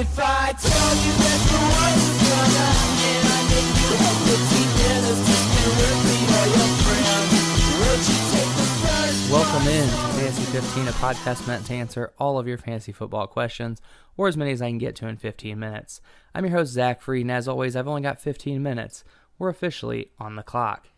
if I told you that the world was gonna end, I make you have 15 minutes to spend with me or your friends. Would you take the first? Welcome in to Fantasy 15, a podcast meant to answer all of your fantasy football questions, or as many as I can get to in 15 minutes. I'm your host, Zach Freed, and as always, I've only got 15 minutes. We're officially on the clock.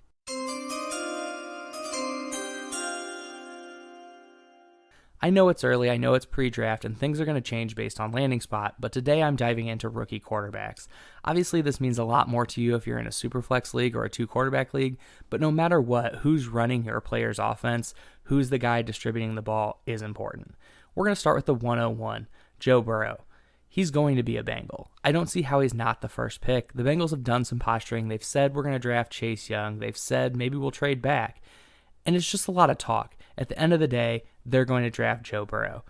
I know it's early, I know it's pre-draft, and things are going to change based on landing spot, but today I'm diving into rookie quarterbacks. Obviously, this means a lot more to you if you're in a superflex league or a two-quarterback league, but no matter what, who's running your player's offense, who's the guy distributing the ball is important. We're going to start with the 101, Joe Burrow. He's going to be a Bengal. I don't see how he's not the first pick. The Bengals have done some posturing. They've said we're going to draft Chase Young. They've said maybe we'll trade back. And it's just a lot of talk. At the end of the day, they're going to draft Joe Burrow.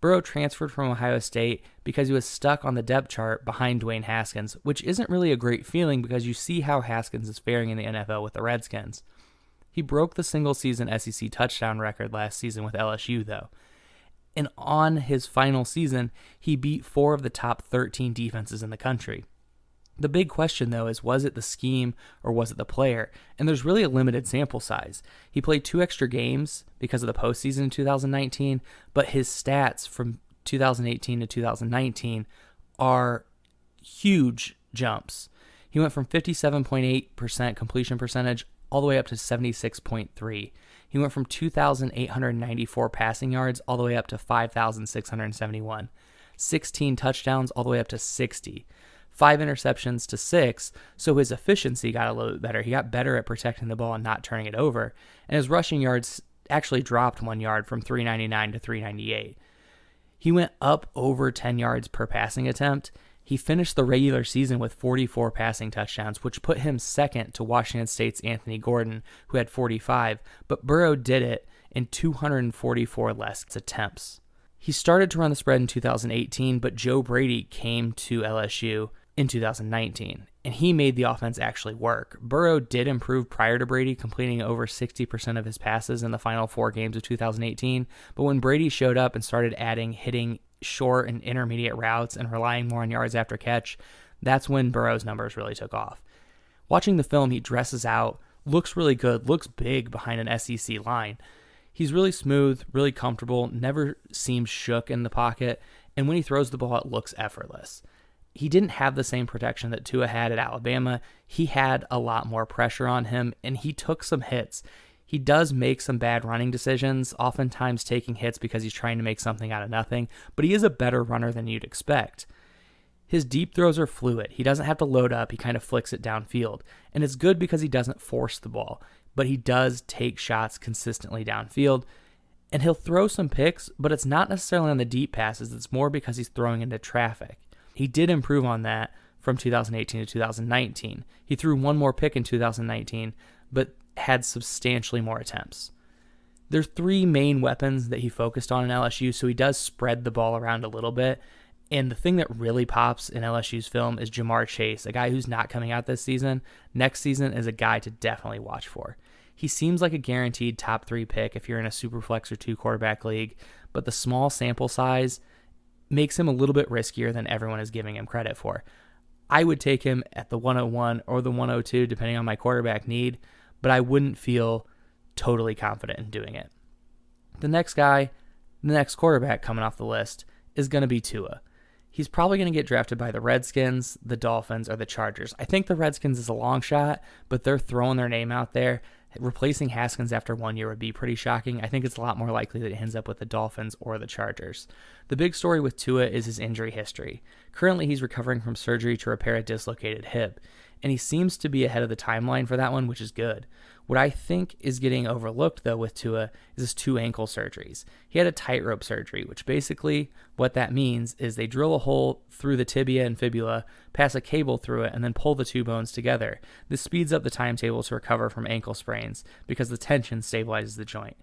Burrow transferred from Ohio State because he was stuck on the depth chart behind Dwayne Haskins, which isn't really a great feeling because you see how Haskins is faring in the NFL with the Redskins. He broke the single-season SEC touchdown record last season with LSU, though. And on his final season, he beat 4 of the top 13 defenses in the country. The big question, though, is was it the scheme or was it the player? And there's really a limited sample size. He played 2 extra games because of the postseason in 2019, but his stats from 2018 to 2019 are huge jumps. He went from 57.8% completion percentage all the way up to 76.3%. He went from 2,894 passing yards all the way up to 5,671. 16 touchdowns all the way up to 60. 5 interceptions to 6, so his efficiency got a little bit better. He got better at protecting the ball and not turning it over, and his rushing yards actually dropped 1 yard from 399 to 398. He went up over 10 yards per passing attempt. He finished the regular season with 44 passing touchdowns, which put him second to Washington State's Anthony Gordon, who had 45, but Burrow did it in 244 less attempts. He started to run the spread in 2018, but Joe Brady came to LSU in 2019, and he made the offense actually work. Burrow did improve prior to Brady, completing over 60% of his passes in the final 4 games of 2018, but when Brady showed up and started hitting short and intermediate routes and relying more on yards after catch, that's when Burrow's numbers really took off. Watching the film, he dresses out, looks really good, looks big behind an SEC line. He's really smooth, really comfortable, never seems shook in the pocket, and when he throws the ball, it looks effortless. He didn't have the same protection that Tua had at Alabama. He had a lot more pressure on him, and he took some hits. He does make some bad running decisions, oftentimes taking hits because he's trying to make something out of nothing, but he is a better runner than you'd expect. His deep throws are fluid. He doesn't have to load up. He kind of flicks it downfield, and it's good because he doesn't force the ball, but he does take shots consistently downfield, and he'll throw some picks, but it's not necessarily on the deep passes. It's more because he's throwing into traffic. He did improve on that from 2018 to 2019. He threw 1 more pick in 2019, but had substantially more attempts. There's 3 main weapons that he focused on in LSU, so he does spread the ball around a little bit. And the thing that really pops in LSU's film is Jamar Chase, a guy who's not coming out this season. Next season is a guy to definitely watch for. He seems like a guaranteed top 3 pick if you're in a superflex or 2-quarterback league, but the small sample size makes him a little bit riskier than everyone is giving him credit for. I would take him at the 101 or the 102, depending on my quarterback need, but I wouldn't feel totally confident in doing it. The next quarterback coming off the list is going to be Tua. He's probably going to get drafted by the Redskins, the Dolphins, or the Chargers. I think the Redskins is a long shot, but they're throwing their name out there. Replacing Haskins after 1 year would be pretty shocking. I think it's a lot more likely that he ends up with the Dolphins or the Chargers. The big story with Tua is his injury history. Currently, he's recovering from surgery to repair a dislocated hip, and he seems to be ahead of the timeline for that one, which is good. What I think is getting overlooked, though, with Tua is his 2 ankle surgeries. He had a tightrope surgery, which basically what that means is they drill a hole through the tibia and fibula, pass a cable through it, and then pull the 2 bones together. This speeds up the timetable to recover from ankle sprains because the tension stabilizes the joint.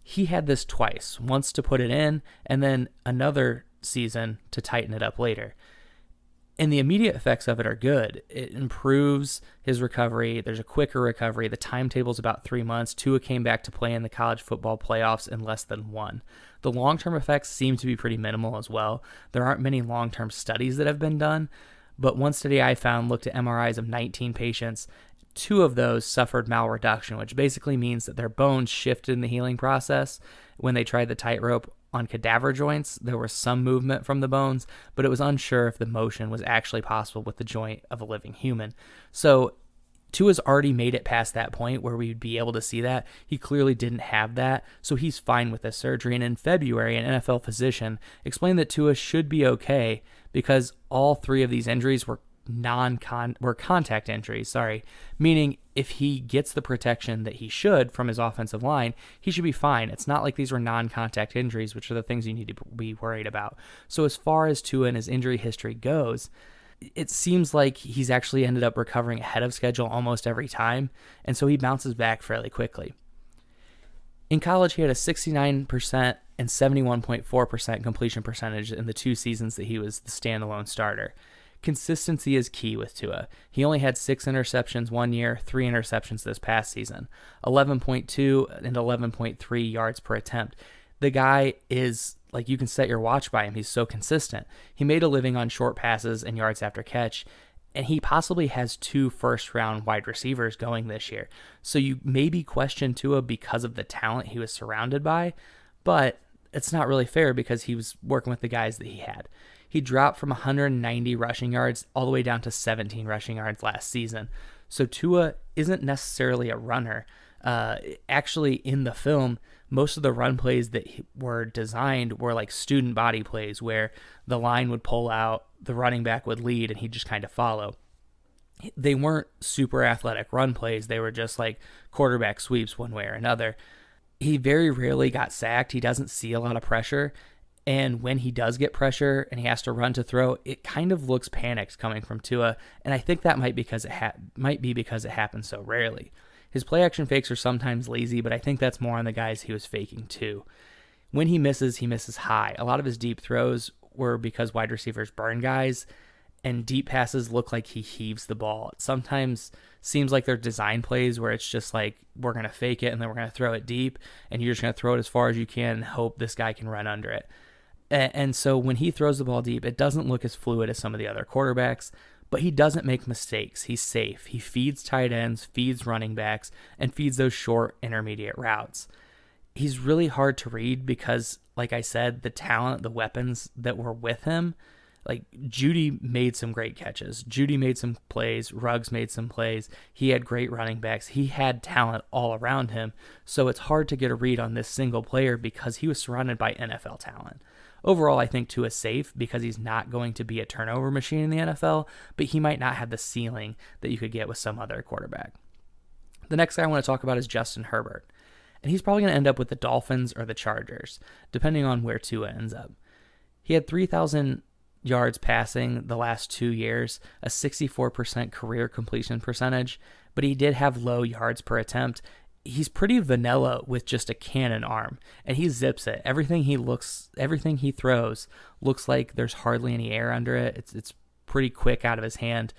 He had this twice, once to put it in, and then another season to tighten it up later. And the immediate effects of it are good. It improves his recovery. There's a quicker recovery. The timetable's about 3 months. Tua came back to play in the college football playoffs in less than 1. The long-term effects seem to be pretty minimal as well. There aren't many long-term studies that have been done, but one study I found looked at MRIs of 19 patients. 2 of those suffered malreduction, which basically means that their bones shifted in the healing process. When they tried the tightrope on cadaver joints, there was some movement from the bones, but it was unsure if the motion was actually possible with the joint of a living human. So Tua's already made it past that point where we'd be able to see that. He clearly didn't have that, so he's fine with this surgery. And in February, an NFL physician explained that Tua should be okay because all 3 of these injuries were contact injuries, meaning if he gets the protection that he should from his offensive line, he should be fine. It's not like these were non-contact injuries, which are the things you need to be worried about. So as far as Tua and his injury history goes, it seems like he's actually ended up recovering ahead of schedule almost every time, and so he bounces back fairly quickly. In college, he had a 69% and 71.4% completion percentage in the 2 seasons that he was the standalone starter. Consistency is key with Tua. He only had 6 interceptions one year, 3 interceptions this past season, 11.2 and 11.3 yards per attempt. The guy is, like, you can set your watch by him. He's so consistent. He made a living on short passes and yards after catch, and he possibly has 2 first-round wide receivers going this year. So you maybe question Tua because of the talent he was surrounded by, but it's not really fair because he was working with the guys that he had. He dropped from 190 rushing yards all the way down to 17 rushing yards last season. So Tua isn't necessarily a runner. Actually, in the film, most of the run plays that were designed were like student body plays where the line would pull out, the running back would lead, and he'd just kind of follow. They weren't super athletic run plays. They were just like quarterback sweeps one way or another. He very rarely got sacked. He doesn't see a lot of pressure. And when he does get pressure and he has to run to throw, it kind of looks panicked coming from Tua. And I think that might be because it happens so rarely. His play action fakes are sometimes lazy, but I think that's more on the guys he was faking too. When he misses high. A lot of his deep throws were because wide receivers burn guys, and deep passes look like he heaves the ball. It sometimes seems like they're design plays where it's just like, we're going to fake it and then we're going to throw it deep, and you're just going to throw it as far as you can and hope this guy can run under it. And so when he throws the ball deep, it doesn't look as fluid as some of the other quarterbacks, but he doesn't make mistakes. He's safe. He feeds tight ends, feeds running backs, and feeds those short intermediate routes. He's really hard to read because, like I said, the talent, the weapons that were with him, like Judy made some great catches. Judy made some plays. Ruggs made some plays. He had great running backs. He had talent all around him. So it's hard to get a read on this single player because he was surrounded by NFL talent. Overall, I think Tua is safe because he's not going to be a turnover machine in the NFL, but he might not have the ceiling that you could get with some other quarterback. The next guy I want to talk about is Justin Herbert, and he's probably going to end up with the Dolphins or the Chargers, depending on where Tua ends up. He had 3,000 yards passing the last 2 years, a 64% career completion percentage, but he did have low yards per attempt. He's pretty vanilla with just a cannon arm, and he zips it. Everything he throws looks like there's hardly any air under it. It's pretty quick out of his hand.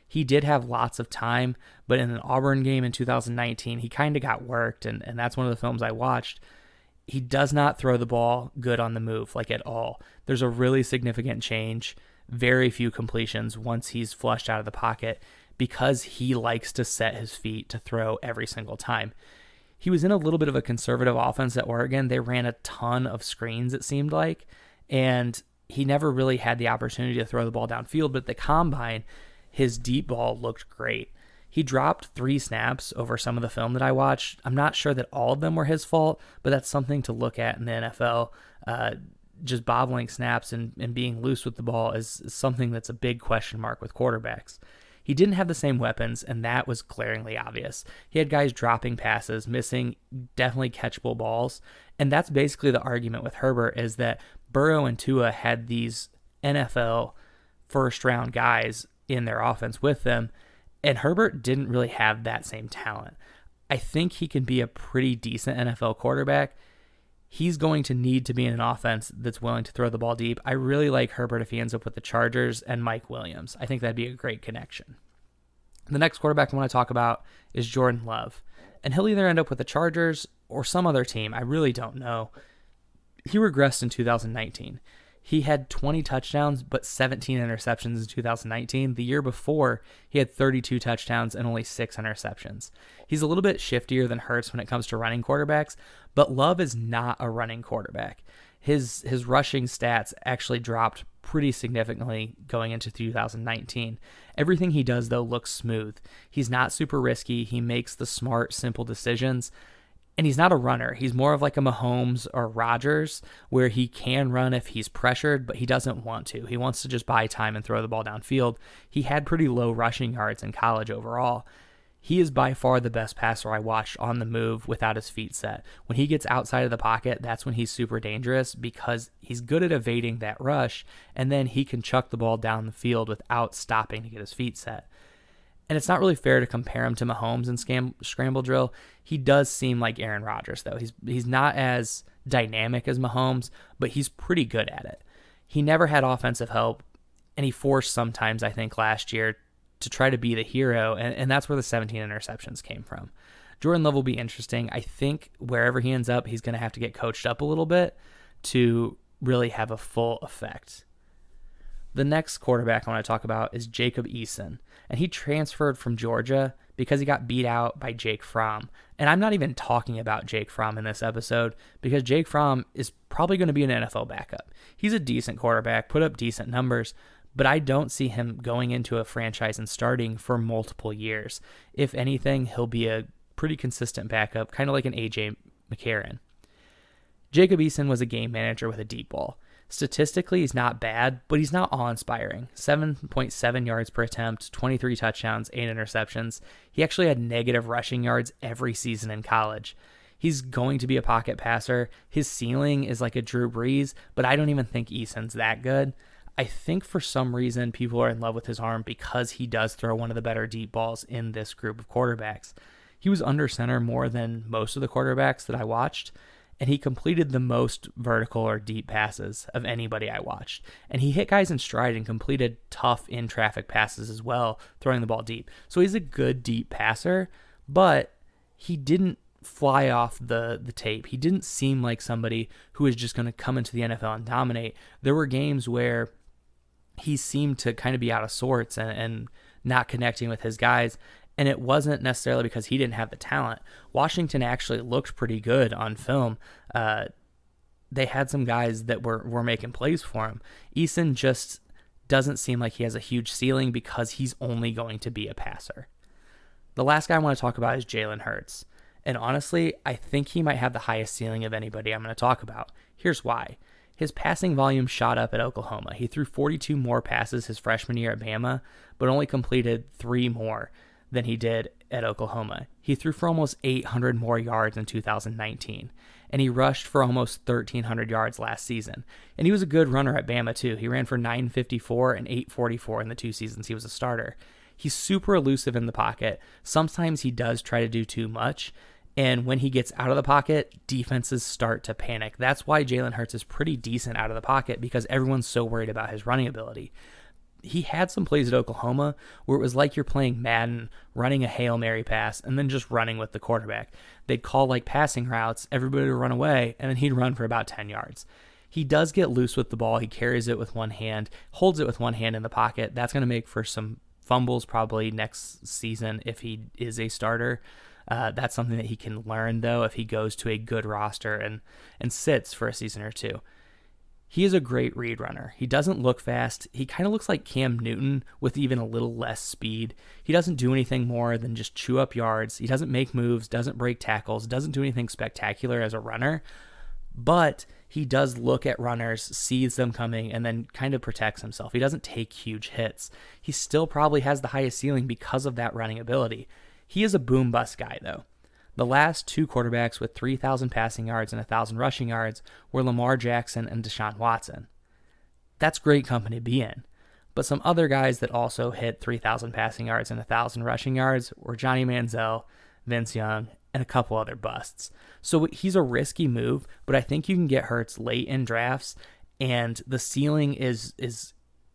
He did have lots of time, but in an Auburn game in 2019, he kind of got worked, and that's one of the films I watched. He does not throw the ball good on the move, like at all. There's a really significant change, very few completions once he's flushed out of the pocket, because he likes to set his feet to throw every single time. He was in a little bit of a conservative offense at Oregon. They ran a ton of screens, it seemed like, and he never really had the opportunity to throw the ball downfield, but at the combine, his deep ball looked great. He dropped 3 snaps over some of the film that I watched. I'm not sure that all of them were his fault, but that's something to look at in the NFL. Just bobbling snaps and being loose with the ball is something that's a big question mark with quarterbacks. He didn't have the same weapons, and that was glaringly obvious. He had guys dropping passes, missing definitely catchable balls, and that's basically the argument with Herbert, is that Burrow and Tua had these NFL first-round guys in their offense with them, and Herbert didn't really have that same talent. I think he can be a pretty decent NFL quarterback. He's going to need to be in an offense that's willing to throw the ball deep. I really like Herbert if he ends up with the Chargers and Mike Williams. I think that'd be a great connection. The next quarterback I want to talk about is Jordan Love, and he'll either end up with the Chargers or some other team. I really don't know. He regressed in 2019. He had 20 touchdowns, but 17 interceptions in 2019. The year before, he had 32 touchdowns and only 6 interceptions. He's a little bit shiftier than Hurts when it comes to running quarterbacks, but Love is not a running quarterback. His rushing stats actually dropped pretty significantly going into 2019. Everything he does, though, looks smooth. He's not super risky. He makes the smart, simple decisions. And he's not a runner. He's more of like a Mahomes or Rodgers, where he can run if he's pressured, but he doesn't want to. He wants to just buy time and throw the ball downfield. He had pretty low rushing yards in college overall. He is by far the best passer I watched on the move without his feet set. When he gets outside of the pocket, that's when he's super dangerous because he's good at evading that rush, and then he can chuck the ball down the field without stopping to get his feet set. And it's not really fair to compare him to Mahomes in scramble drill. He does seem like Aaron Rodgers, though. He's not as dynamic as Mahomes, but he's pretty good at it. He never had offensive help, and he forced sometimes, I think, last year to try to be the hero, and that's where the 17 interceptions came from. Jordan Love will be interesting. I think wherever he ends up, he's going to have to get coached up a little bit to really have a full effect. The next quarterback I want to talk about is Jacob Eason, and he transferred from Georgia because he got beat out by Jake Fromm. And I'm not even talking about Jake Fromm in this episode because Jake Fromm is probably going to be an NFL backup. He's a decent quarterback, put up decent numbers, but I don't see him going into a franchise and starting for multiple years. If anything, he'll be a pretty consistent backup, kind of like an A.J. McCarron. Jacob Eason was a game manager with a deep ball. Statistically, he's not bad, but he's not awe-inspiring. 7.7 yards per attempt, 23 touchdowns, 8 interceptions. He actually had negative rushing yards every season in college. He's going to be a pocket passer. His ceiling is like a Drew Brees, but I don't even think Eason's that good. I think for some reason people are in love with his arm because he does throw one of the better deep balls in this group of quarterbacks. He was under center more than most of the quarterbacks that I watched, and he completed the most vertical or deep passes of anybody I watched. And he hit guys in stride and completed tough in-traffic passes as well, throwing the ball deep. So he's a good deep passer, but he didn't fly off the tape. He didn't seem like somebody who was just going to come into the NFL and dominate. There were games where he seemed to kind of be out of sorts and not connecting with his guys. And it wasn't necessarily because he didn't have the talent. Washington actually looked pretty good on film. They had some guys that were making plays for him. Eason just doesn't seem like he has a huge ceiling because he's only going to be a passer. The last guy I want to talk about is Jalen Hurts. And honestly, I think he might have the highest ceiling of anybody I'm going to talk about. Here's why. His passing volume shot up at Oklahoma. He threw 42 more passes his freshman year at Bama, but only completed 3 more than he did at Oklahoma. He threw for almost 800 more yards in 2019, and he rushed for almost 1,300 yards last season. And he was a good runner at Bama too. He ran for 954 and 844 in the 2 seasons he was a starter. He's super elusive in the pocket. Sometimes he does try to do too much, and when he gets out of the pocket, defenses start to panic. That's why Jalen Hurts is pretty decent out of the pocket, because everyone's so worried about his running ability. He had some plays at Oklahoma where it was like you're playing Madden, running a Hail Mary pass, and then just running with the quarterback. They'd call like passing routes, everybody would run away, and then he'd run for about 10 yards. He does get loose with the ball. He carries it with one hand, holds it with one hand in the pocket. That's going to make for some fumbles probably next season if he is a starter. That's something that he can learn, though, if he goes to a good roster and sits for a season or two. He is a great read runner. He doesn't look fast. He kind of looks like Cam Newton with even a little less speed. He doesn't do anything more than just chew up yards. He doesn't make moves, doesn't break tackles, doesn't do anything spectacular as a runner, but he does look at runners, sees them coming, and then kind of protects himself. He doesn't take huge hits. He still probably has the highest ceiling because of that running ability. He is a boom-bust guy, though. The last 2 quarterbacks with 3,000 passing yards and 1,000 rushing yards were Lamar Jackson and Deshaun Watson. That's great company to be in. But some other guys that also hit 3,000 passing yards and 1,000 rushing yards were Johnny Manziel, Vince Young, and a couple other busts. So he's a risky move, but I think you can get Hurts late in drafts, and the ceiling is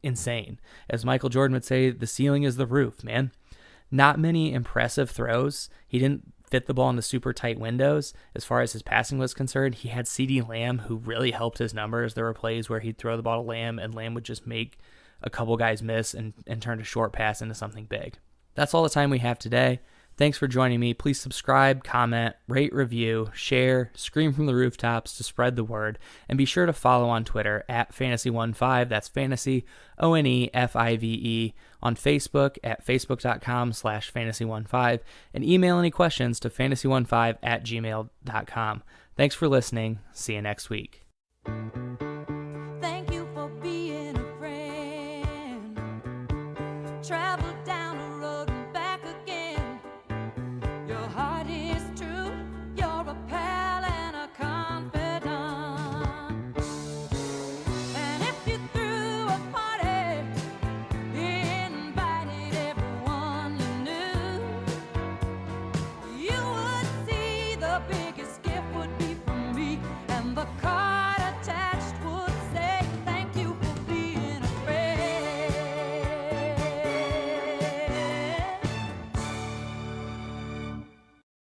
insane. As Michael Jordan would say, the ceiling is the roof, man. Not many impressive throws. He didn't fit the ball into super tight windows as far as his passing was concerned. He had CeeDee Lamb, who really helped his numbers. There were plays where he'd throw the ball to Lamb, and Lamb would just make a couple guys miss and turn a short pass into something big. That's all the time we have today. Thanks for joining me. Please subscribe, comment, rate, review, share, scream from the rooftops to spread the word, and be sure to follow on Twitter at Fantasy15, that's Fantasy, ONEFIVE, on Facebook at facebook.com/Fantasy15, and email any questions to fantasy15@gmail.com. Thanks for listening. See you next week.